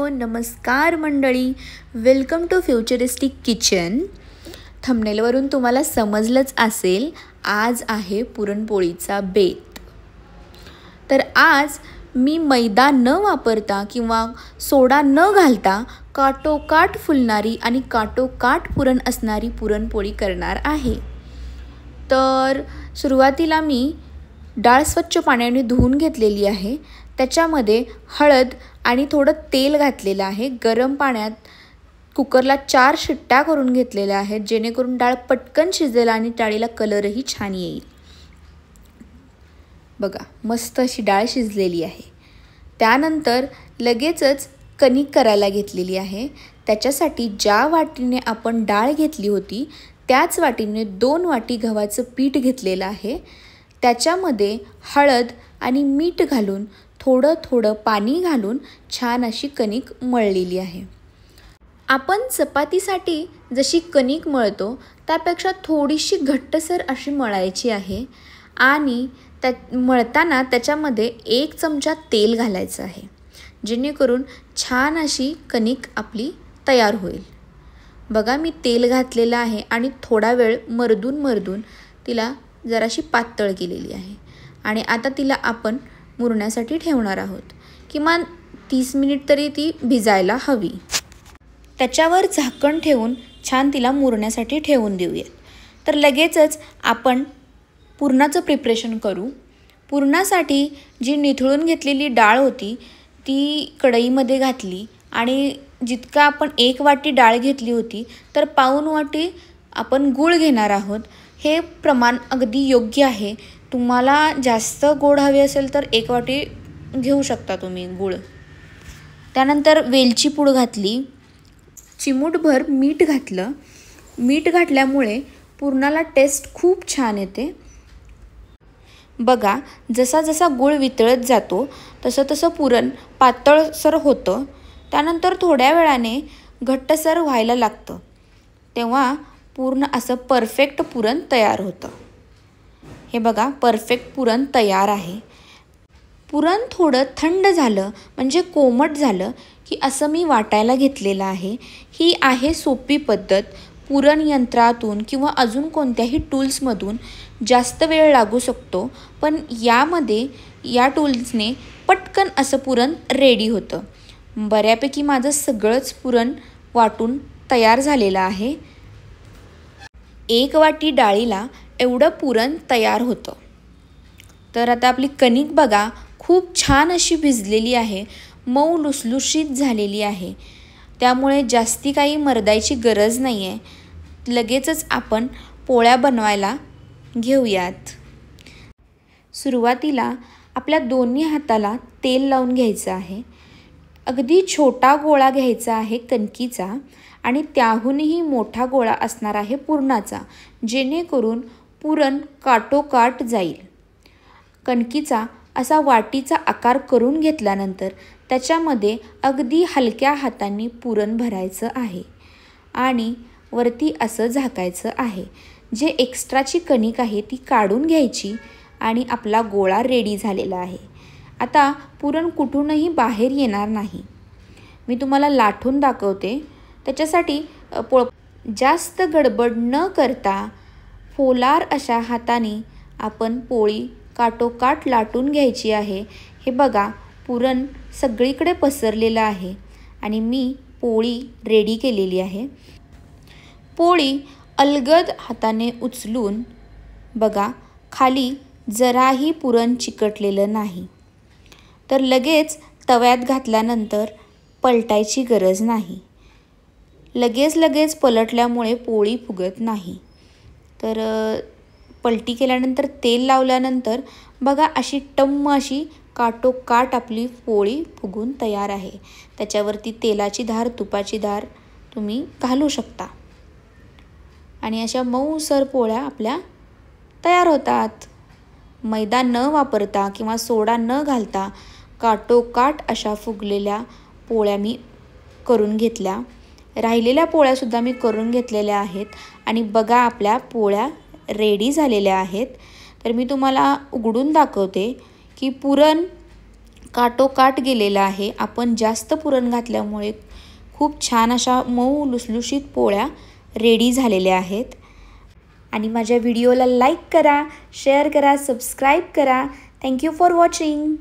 नमस्कार मंडळी, welcome to futuristic kitchen. थंबनेलवरून तुम्हाला समजलंच असेल, आज आहे पुरणपोळीचा बेत। तर आज मी मैदा न वापरता किंवा सोडा न घालता काटोकाट फुलणारी आणि काटोकाट पुरण असणारी पुरणपोळी करणार आहे। तर सुरुवातीला मी डाळ स्वच्छ पाण्याने धुवून घेतलेली आहे। त्याच्यामध्ये हळद आणि थोडं तेल घातलेलं आहे। गरम पाण्यात कुकरला 4 शिट्ट्या करून घेतलेल्या आहेत, जेणेकरून डाळ पटकन शिजेल आणि डाळीला कलरही छान येईल। बघा, मस्त अशी डाळ शिजलेली आहे। त्यानंतर लगेचच कणिक करायला घेतलेली आहे। त्याच्यासाठी ज्या वाटीने आपण डाळ घेतली होती त्याच वाटीने 2 वाटी गव्हाचं पीठ घेतलेलं आहे। त्याच्यामध्ये हळद आणि मीठ घालून थोडं थोडं पाणी घालून छान अशी कणिक मळलेली आहे। आपण चपातीसाठी जशी कणिक मळतो त्यापेक्षा थोडीशी घट्टसर अशी मळायची आहे आणि मळताना त्याच्यामध्ये 1 चमचा तेल घालायचं आहे, जेणेकरून छान अशी कणिक आपली तयार होईल। बघा, मी तेल घातलेलं आहे आणि थोडा वेळ मर्दून तिला जराशी पातळ केलेली आहे आणि आता तिला आपण मुरण्यासाठी ठेवणार आहोत। किमान 30 मिनिट तरी ती भिजायला हवी। त्याच्यावर झाकण ठेवून छान तिला मुरण्यासाठी ठेवून देऊयात। तर लगेचच आपण पुरणाचं प्रिपरेशन करू। पुरणासाठी जी निथळून घेतलेली डाळ होती ती कढईमध्ये घातली आणि जितका आपण 1 वाटी डाळ घेतली होती तर पाऊण वाटी आपण गूळ घेणार आहोत। हे प्रमाण अगदी योग्य आहे। तुम्हाला जास्त गोड हवे असेल तर 1 वाटी घेऊ शकता तुम्ही गूळ। त्यानंतर वेलची पूड घातली, चिमूटभर मीठ घातलं। मीठ घातल्यामुळे पुरणाला टेस्ट खूप छान येते। बघा, जसा जसा गूळ वितळत जातो तसं पुरण पातळसर होतं। त्यानंतर थोड्या वेळाने घट्टसर व्हायला लागतं, तेव्हा पूर्ण असं परफेक्ट पुरण तयार होतं। हे बघा, परफेक्ट पुरण तयार आहे। पुरण थोडं थंड झालं म्हणजे कोमट झालं की असं मी वाटायला घेतलेलं आहे। ही आहे सोपी पद्धत। पुरण यंत्रातून किंवा अजून कोणत्याही टूल्समधून जास्त वेळ लागू शकतो, पण या टूल्सने पटकन असं पुरण रेडी होतं। बऱ्यापैकी माझं सगळंच पुरण वाटून तयार झालेलं आहे। 1 वाटी डाळीला एवढं पुरण तयार होतं। तर आता आपली कणिक बघा, खूप छान अशी भिजलेली आहे, मऊ लुसलुशीत झालेली आहे। त्यामुळे जास्ती काही मर्दायची गरज नाही आहे। लगेचच आपण पोळ्या बनवायला घेऊयात। सुरुवातीला आपल्या दोन्ही हाताला तेल लावून घ्यायचं आहे। अगदी छोटा गोळा घ्यायचा आहे कणकीचा आणि त्याहूनही मोठा गोळा असणार आहे पुरणाचा, जेणेकरून पुरण काटोकाट जाईल। कणकीचा असा वाटीचा आकार करून घेतल्यानंतर त्याच्यामध्ये अगदी हलक्या हातांनी पुरण भरायचं आहे आणि वरती असं झाकायचं आहे। जे एक्स्ट्राची कणिक आहे ती काढून घ्यायची आणि आपला गोळा रेडी झालेला आहे। आता पुरण कुठूनही बाहेर येणार नाही। मी तुम्हाला लाटून दाखवते। त्याच्यासाठी जास्त गडबड न करता पोलार अशा हाताने आपण पोळी काटोकाट लाटून घ्यायची आहे। हे बघा, पुरण सगळीकडे पसरलेलं आहे आणि मी पोळी रेडी केलेली आहे। पोळी अलगद हाताने उचलून बघा, खाली जराही पुरण चिकटलेलं नाही। तर लगेच तव्यात घातल्यानंतर पलटायची गरज नाही। लगेच पलटल्यामुळे पोळी फुगत नाही। तर पलटी केल्यानंतर तेल लावल्यानंतर बघा, अशी टम्म अशी काटोकाट आपली पोळी फुगून तयार आहे। त्याच्यावरती तेलाची धार, तुपाची धार तुम्ही घालू शकता आणि अशा मऊसर पोळ्या आपल्या तयार होतात। मैदा न वापरता किंवा सोडा न घालता काटोकाट अशा फुगलेल्या पोळ्या मी करून घेतल्या। राहिलेल्या पोळ्यासुद्धा मी करून घेतलेल्या आहेत आणि बघा, आपल्या पोळ्या रेडी झालेल्या आहेत। तर मी तुम्हाला उघडून दाखवते की पुरण काटोकाट गेलेला आहे. आपण जास्त पुरण घातल्यामुळे खूप छान अशा मऊ लुसलुशीत पोळ्या रेडी झालेल्या आहेत. आणि माझ्या व्हिडिओला लाईक करा, शेअर करा, सबस्क्राईब करा. Thank you for watching.